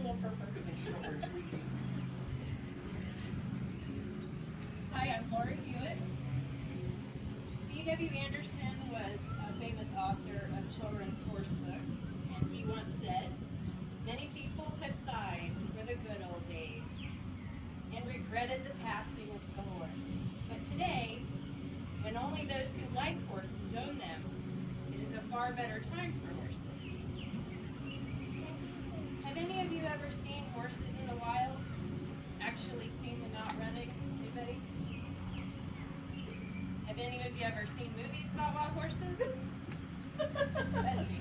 dual purpose. Hi, I'm Lori Hewitt. C.W. Anderson was a famous author of children's horse books, and he once said, "Many people have sighed for the good old days and regretted the passing of the horse. But today, when only those who like horses own them, it is a far better time for horses." Have any of you ever seen horses in the wild? Actually seen them out running? Anybody? Have any of you ever seen movies about wild horses? That's me.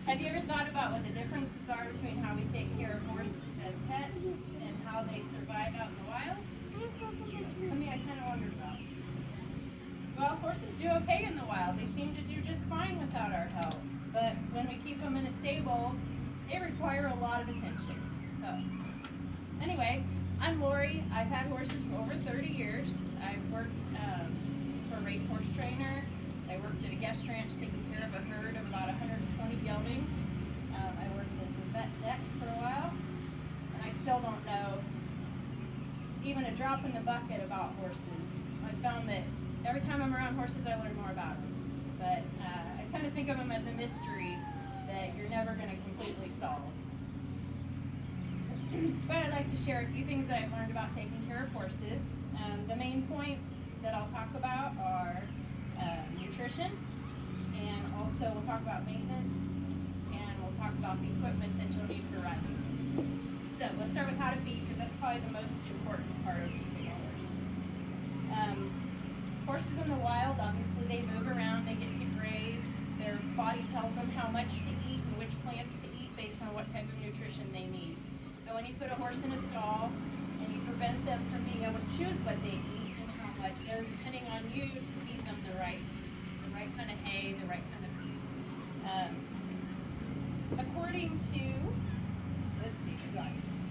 Have you ever thought about what the differences are between how we take care of horses as pets and how they survive out in the wild? Something I kind of wondered about. Well, horses do okay in the wild. They seem to do just fine without our help. But when we keep them in a stable, they require a lot of attention. So, anyway, I'm Lori. I've had horses for over 30 years. I've worked for a racehorse trainer. I worked at a guest ranch taking care of a herd of about 120 geldings. I worked as a vet tech for a while. And I still don't know even a drop in the bucket about horses. I found that every time I'm around horses, I learn more about them. But I kind of think of them as a mystery that you're never going to completely solve. But I'd like to share a few things that I've learned about taking care of horses. The main points that I'll talk about are nutrition, and also we'll talk about maintenance, and we'll talk about the equipment that you'll need for riding. So let's start with how to feed, because that's probably the most important part of keeping a horse. Horses in the wild, obviously they move around, they get to graze. Their body tells them how much to eat and which plants to eat based on what type of nutrition they need. So when you put a horse in a stall and you prevent them from being able to choose what they eat and how much, they're depending on you to feed them the right kind of hay, the right kind of feed. According to,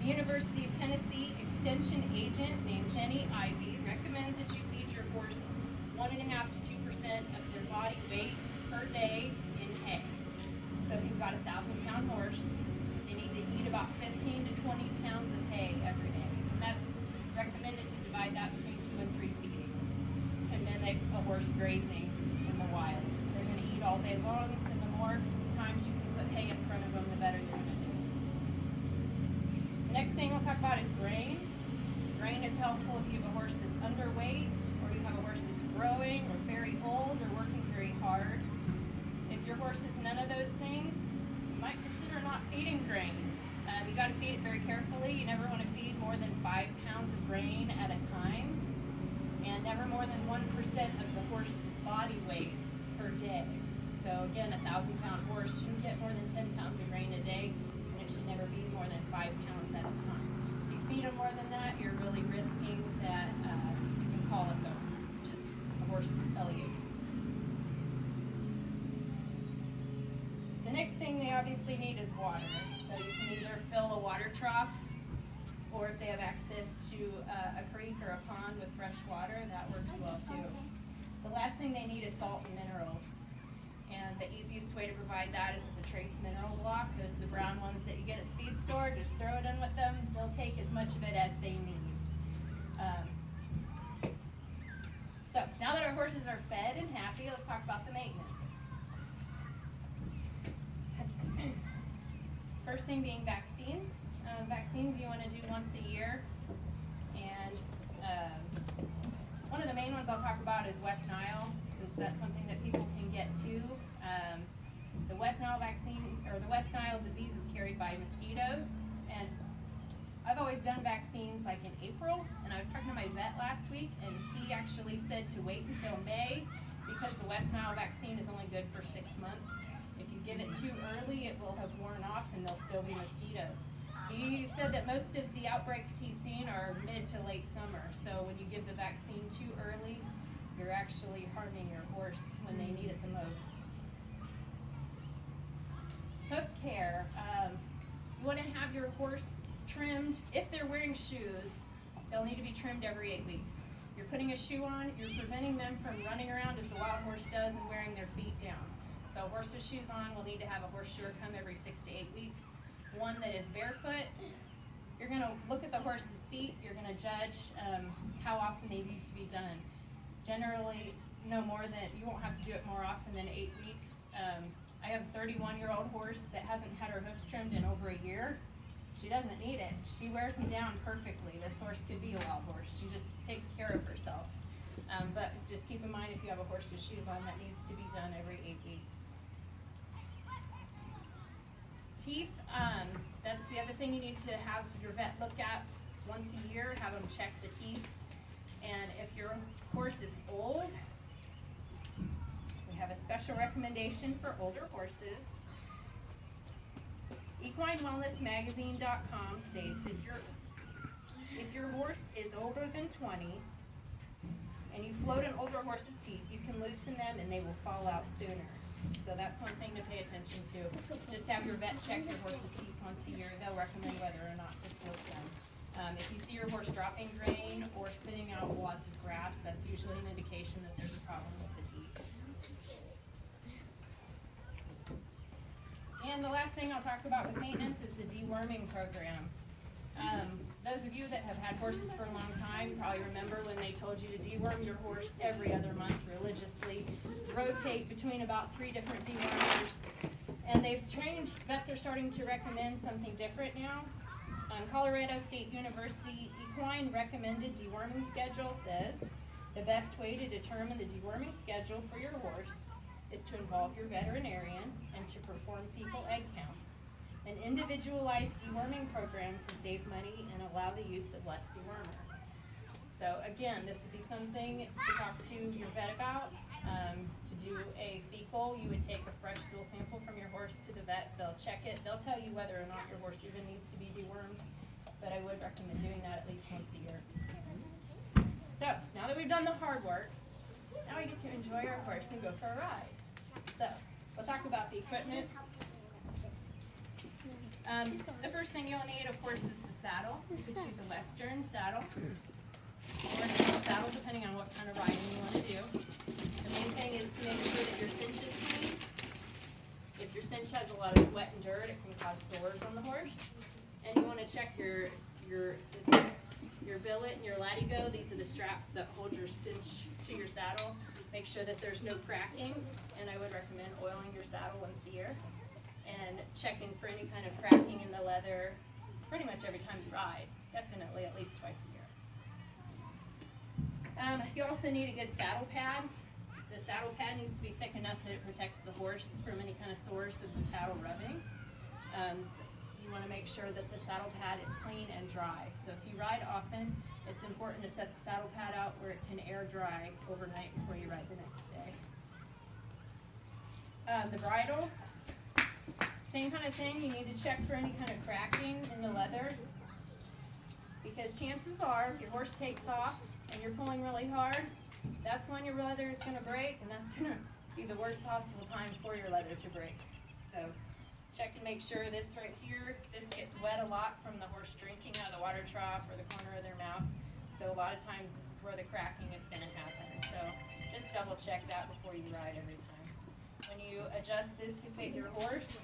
the University of Tennessee Extension agent named Jenny Ivey recommends that you feed your horse 1.5 to 2% of their body weight per day in hay. So if you've got a 1,000-pound horse, you need to eat about 15 to 20 pounds of hay every day. And that's recommended to divide that between 2 and 3 feedings to mimic a horse grazing in the wild. They're going to eat all day long, so the more times you can put hay in front of them, the better they're going to do. The next thing we'll talk about is grain. Grain is helpful if you have a horse that's underweight, or you have a horse that's growing, or very old, or working very hard. If your horse is none of those things, you might consider not feeding grain. You got to feed it very carefully. You never want to feed more than 5 pounds of grain at a time, and never more than 1% of the horse's body weight per day. So again, a 1,000-pound horse shouldn't get more than 10 pounds of grain a day, and it should never be more than 5 pounds at a time. If you feed them more than that, you're really risking that you can call it go, which is a horse bellyach. The next thing they obviously need is water. So you can either fill a water trough, or if they have access to a creek or a pond with fresh water, that works well too. The last thing they need is salt and minerals. And the easiest way to provide that is with a trace mineral block. Those are the brown ones that you get at the feed store. Just throw it in with them. They'll take as much of it as they need. So now that our horses are fed and happy, let's talk about the maintenance. First thing being vaccines. Vaccines you want to do once a year. And one of the main ones I'll talk about is West Nile, since that's something that people can get too. The West Nile vaccine, or the West Nile disease, is carried by mosquitoes. And I've always done vaccines like in April, and I was talking to my vet last week, and he actually said to wait until May, because the West Nile vaccine is only good for 6 months. If you give it too early, it will have worn off and there'll still be mosquitoes. He said that most of the outbreaks he's seen are mid to late summer, so when you give the vaccine too early, you're actually harming your horse when they need it the most. Hoof care. You want to have your horse trimmed. If they're wearing shoes, they'll need to be trimmed every 8 weeks. You're putting a shoe on, you're preventing them from running around as the wild horse does and wearing their feet down. So a horse with shoes on will need to have a horse shoer come every 6 to 8 weeks. one that is barefoot, you're going to look at the horse's feet. You're going to judge how often they need to be done. Generally, no more than, you won't have to do it more often than 8 weeks. I have a 31-year-old horse that hasn't had her hooves trimmed in over a year. She doesn't need it. She wears me down perfectly. This horse could be a wild horse. She just takes care of herself. But just keep in mind, if you have a horse with shoes on, that needs to be done every 8 weeks. Teeth, that's the other thing you need to have your vet look at once a year, have them check the teeth. And if your horse is old, we have a special recommendation for older horses. EquineWellnessMagazine.com states if your horse is older than 20 and you float an older horse's teeth, you can loosen them and they will fall out sooner. So that's one thing to pay attention to. Just have your vet check your horse's teeth once a year. They'll recommend whether or not to float them. If you see your horse dropping grain or spitting out wads of grass, that's usually an indication that there's a problem with the teeth. And the last thing I'll talk about with maintenance is the deworming program. Those of you that have had horses for a long time probably remember when they told you to deworm your horse every other month religiously. Rotate between about 3 different dewormers. And they've changed, vets are starting to recommend something different now. Colorado State University Equine Recommended Deworming Schedule says the best way to determine the deworming schedule for your horse is to involve your veterinarian and to perform fecal egg counts. An individualized deworming program can save money and allow the use of less dewormer. So again, this would be something to talk to your vet about. To do a fecal, you would take a fresh stool sample from your horse to the vet. They'll check it. They'll tell you whether or not your horse even needs to be dewormed, but I would recommend doing that at least once a year. So now that we've done the hard work, now we get to enjoy our horse and go for a ride. So we'll talk about the equipment. The first thing you'll need, of course, is the saddle. You could choose a Western saddle or a normal saddle, depending on what kind of riding you want to do. The main thing is to make sure that your cinch is clean. If your cinch has a lot of sweat and dirt, it can cause sores on the horse. And you want to check your billet and your latigo. These are the straps that hold your cinch to your saddle. Make sure that there's no cracking, and I would recommend oiling your saddle once a year and checking for any kind of cracking in the leather pretty much every time you ride, definitely at least twice a year. You also need a good saddle pad. The saddle pad needs to be thick enough that it protects the horse from any kind of sores of the saddle rubbing. You want to make sure that the saddle pad is clean and dry. So if you ride often, it's important to set the saddle pad out where it can air dry overnight before you ride the next day. The bridle, same kind of thing. You need to check for any kind of cracking in the leather, because chances are if your horse takes off and you're pulling really hard, that's when your leather is going to break, and that's going to be the worst possible time for your leather to break. So check and make sure this right here, this gets wet a lot from the horse drinking out of the water trough or the corner of their mouth. So a lot of times this is where the cracking is going to happen. So just double check that before you ride every time. When you adjust this to fit your horse,